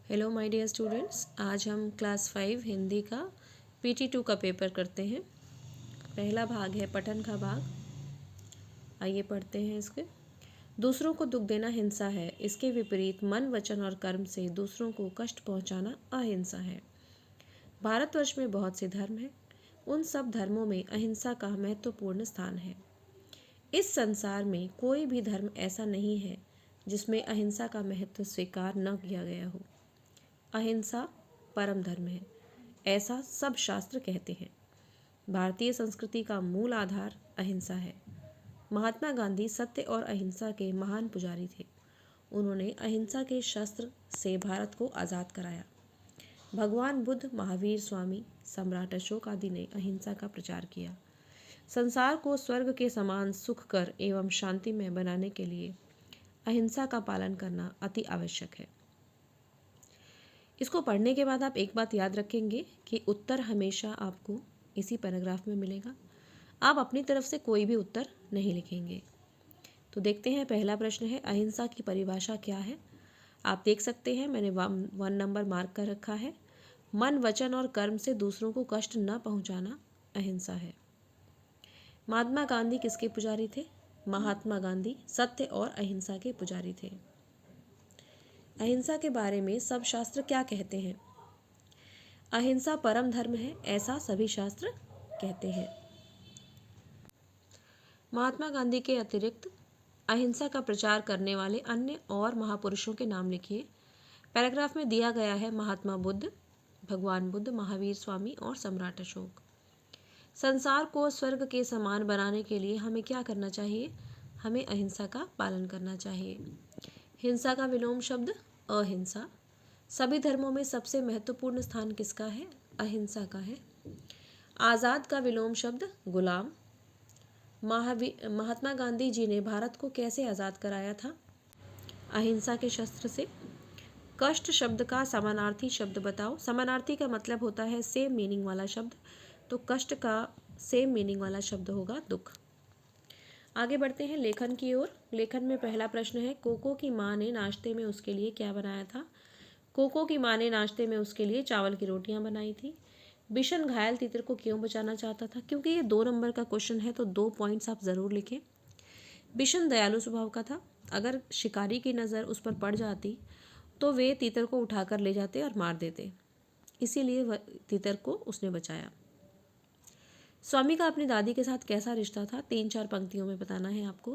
Hello my dear students, आज हम class 5 Hindi का PT2 का पेपर करते हैं। पहला भाग है पठन का भाग। आइए पढ़ते हैं इसके। दूसरों को दुख देना हिंसा है, इसके विपरीत मन, वचन और कर्म से दूसरों को कष्ट पहुंचाना अहिंसा है। भारतवर्ष में बहुत से धर्म हैं, उन सब धर्मों में अहिंसा का महत्वपूर्ण स्थान है। इस संसार में कोई भी धर्म ऐसा नहीं है जिसमें अहिंसा का महत्व स्वीकार न किया गया हो। अहिंसा परम धर्म है, ऐसा सब शास्त्र कहते हैं। भारतीय संस्कृति का मूल आधार अहिंसा है। महात्मा गांधी सत्य और अहिंसा के महान पुजारी थे। उन्होंने अहिंसा के शस्त्र से भारत को आज़ाद कराया। भगवान बुद्ध, महावीर स्वामी, सम्राट अशोक आदि ने अहिंसा का प्रचार किया। संसार को स्वर्ग के समान सुख कर एवं शांतिमय बनाने के लिए अहिंसा का पालन करना अति आवश्यक है। इसको पढ़ने के बाद आप एक बात याद रखेंगे कि उत्तर हमेशा आपको इसी पैराग्राफ में मिलेगा। आप अपनी तरफ से कोई भी उत्तर नहीं लिखेंगे। तो देखते हैं, पहला प्रश्न है अहिंसा की परिभाषा क्या है। आप देख सकते हैं मैंने 1 नंबर मार्क कर रखा है। मन, वचन और कर्म से दूसरों को कष्ट न पहुंचाना अहिंसा है। महात्मा गांधी किसके पुजारी थे? महात्मा गांधी सत्य और अहिंसा के पुजारी थे। अहिंसा के बारे में सब शास्त्र क्या कहते हैं? अहिंसा परम धर्म है, ऐसा सभी शास्त्र कहते हैं। महात्मा गांधी के अतिरिक्त अहिंसा का प्रचार करने वाले अन्य और महापुरुषों के नाम लिखिए। पैराग्राफ में दिया गया है महात्मा बुद्ध, भगवान बुद्ध, महावीर स्वामी और सम्राट अशोक। संसार को स्वर्ग के समान बनाने के लिए हमें क्या करना चाहिए? हमें अहिंसा का पालन करना चाहिए। हिंसा का विलोम शब्द अहिंसा। सभी धर्मों में सबसे महत्वपूर्ण स्थान किसका है? अहिंसा का है। आज़ाद का विलोम शब्द गुलाम। महात्मा गांधी जी ने भारत को कैसे आज़ाद कराया था? अहिंसा के शस्त्र से। कष्ट शब्द का समानार्थी शब्द बताओ। समानार्थी का मतलब होता है सेम मीनिंग वाला शब्द, तो कष्ट का सेम मीनिंग वाला शब्द होगा दुख। आगे बढ़ते हैं लेखन की ओर। लेखन में पहला प्रश्न है कोको की माँ ने नाश्ते में उसके लिए क्या बनाया था? कोको की माँ ने नाश्ते में उसके लिए चावल की रोटियां बनाई थी। बिशन घायल तीतर को क्यों बचाना चाहता था? क्योंकि ये 2 नंबर का क्वेश्चन है तो 2 पॉइंट्स आप ज़रूर लिखें। बिशन दयालु स्वभाव का था। अगर शिकारी की नज़र उस पर पड़ जाती तो वे तीतर को उठाकर ले जाते और मार देते, इसीलिए तीतर को उसने बचाया। स्वामी का अपनी दादी के साथ कैसा रिश्ता था? 3-4 पंक्तियों में बताना है आपको।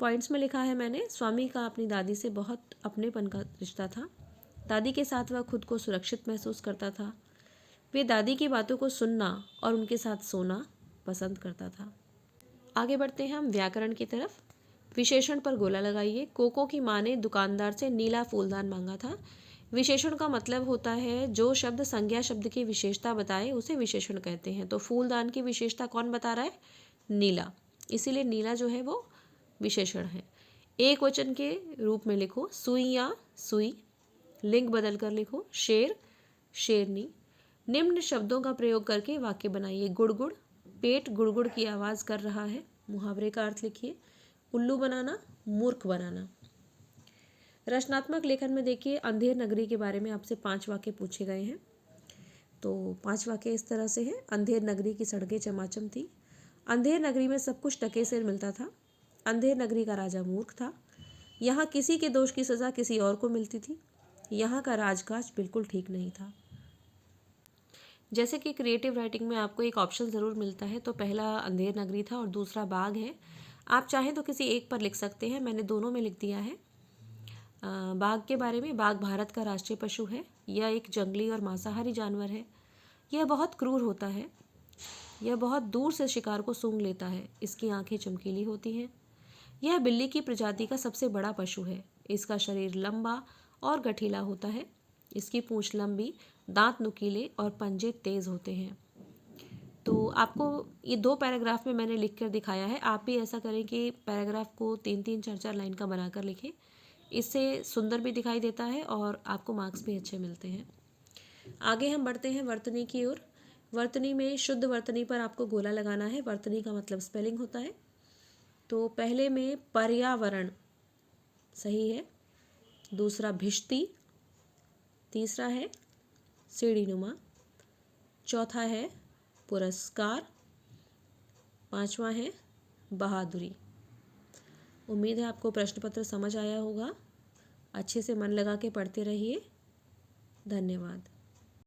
पॉइंट्स में लिखा है मैंने, स्वामी का अपनी दादी से बहुत अपनेपन का रिश्ता था। दादी के साथ वह खुद को सुरक्षित महसूस करता था। वे दादी की बातों को सुनना और उनके साथ सोना पसंद करता था। आगे बढ़ते हैं हम व्याकरण की तरफ। विशेषण पर गोला लगाइए। कोको की माँ ने दुकानदार से नीला फूलदान मांगा था। विशेषण का मतलब होता है जो शब्द संज्ञा शब्द की विशेषता बताए उसे विशेषण कहते हैं। तो फूलदान की विशेषता कौन बता रहा है? नीला, इसीलिए नीला जो है वो विशेषण है। एक वचन के रूप में लिखो सुइयाँ सुई, लिंग बदल कर लिखो शेर शेरनी। निम्न शब्दों का प्रयोग करके वाक्य बनाइए। गुड़गुड़, पेट गुड़गुड़ की आवाज़ कर रहा है। मुहावरे का अर्थ लिखिए। उल्लू बनाना, मूर्ख बनाना। रचनात्मक लेखन में देखिए, अंधेर नगरी के बारे में आपसे 5 वाक्य पूछे गए हैं। तो 5 वाक्य इस तरह से हैं। अंधेर नगरी की सड़कें चमाचम थी। अंधेर नगरी में सब कुछ टके से मिलता था। अंधेर नगरी का राजा मूर्ख था। यहाँ किसी के दोष की सज़ा किसी और को मिलती थी। यहाँ का राजकाज बिल्कुल ठीक नहीं था। जैसे कि क्रिएटिव राइटिंग में आपको एक ऑप्शन ज़रूर मिलता है, तो पहला अंधेर नगरी था और दूसरा बाघ है। आप चाहें तो किसी एक पर लिख सकते हैं, मैंने दोनों में लिख दिया है। बाघ के बारे में, बाघ भारत का राष्ट्रीय पशु है। यह एक जंगली और मांसाहारी जानवर है। यह बहुत क्रूर होता है। यह बहुत दूर से शिकार को सूंघ लेता है। इसकी आंखें चमकीली होती हैं। यह बिल्ली की प्रजाति का सबसे बड़ा पशु है। इसका शरीर लंबा और गठीला होता है। इसकी पूंछ लंबी, दांत नुकीले और पंजे तेज होते हैं। तो आपको ये 2 पैराग्राफ में मैंने लिख कर दिखाया है। आप भी ऐसा करें कि पैराग्राफ को 3-3, 4-4 लाइन का बनाकर लिखें। इससे सुंदर भी दिखाई देता है और आपको मार्क्स भी अच्छे मिलते हैं। आगे हम बढ़ते हैं वर्तनी की ओर। वर्तनी में शुद्ध वर्तनी पर आपको गोला लगाना है। वर्तनी का मतलब स्पेलिंग होता है। तो पहले में पर्यावरण सही है। दूसरा भिष्टि, तीसरा है सीढ़ीनुमा, चौथा है पुरस्कार, पांचवा है बहादुरी। उम्मीद है आपको प्रश्न पत्र समझ आया होगा। अच्छे से मन लगा के पढ़ते रहिए। धन्यवाद।